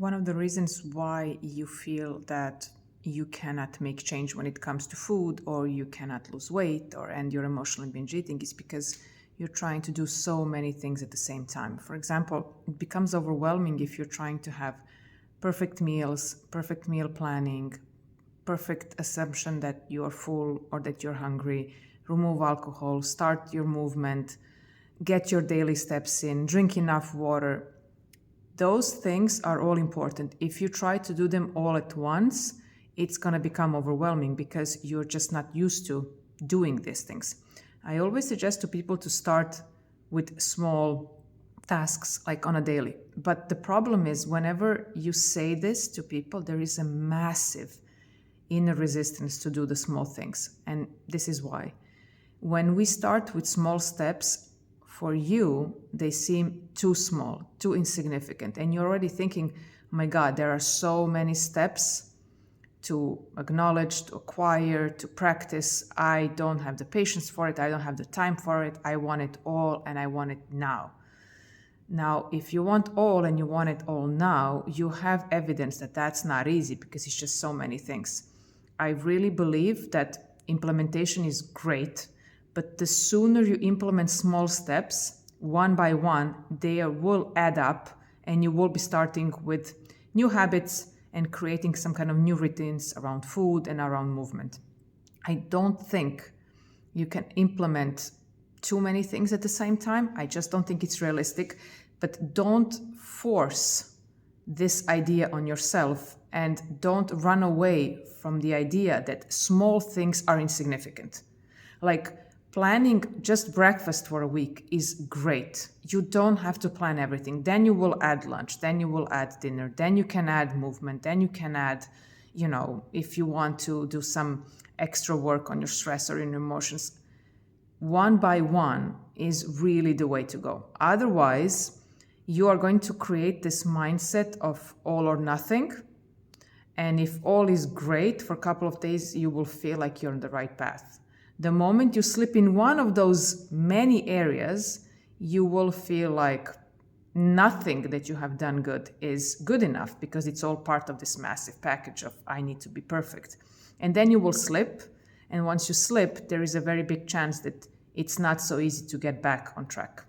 One of the reasons why you feel that you cannot make change when it comes to food, or you cannot lose weight or end your emotional binge eating, is because you're trying to do so many things at the same time. For example, it becomes overwhelming if you're trying to have perfect meals, perfect meal planning, perfect assumption that you're full or that you're hungry, remove alcohol, start your movement, get your daily steps in, drink enough water. Those things are all important. If you try to do them all at once, it's going to become overwhelming because you're just not used to doing these things. I always suggest to people to start with small tasks, like on a daily. But the problem is, whenever you say this to people, there is a massive inner resistance to do the small things. And this is why. When we start with small steps, for you, they seem too small, too insignificant. And you're already thinking, oh my God, there are so many steps to acknowledge, to acquire, to practice. I don't have the patience for it. I don't have the time for it. I want it all, and I want it now. Now, if you want all and you want it all now, you have evidence that that's not easy because it's just so many things. I really believe that implementation is great, but the sooner you implement small steps, one by one, they will add up, and you will be starting with new habits and creating some kind of new routines around food and around movement. I don't think you can implement too many things at the same time. I just don't think it's realistic. But don't force this idea on yourself, and don't run away from the idea that small things are insignificant. Like, planning just breakfast for a week is great. You don't have to plan everything. Then you will add lunch, then you will add dinner, then you can add movement, then you can add, if you want to do some extra work on your stress or in your emotions. One by one is really the way to go. Otherwise, you are going to create this mindset of all or nothing. And if all is great for a couple of days, you will feel like you're on the right path. The moment you slip in one of those many areas, you will feel like nothing that you have done good is good enough, because it's all part of this massive package of I need to be perfect. And then you will slip. And once you slip, there is a very big chance that it's not so easy to get back on track.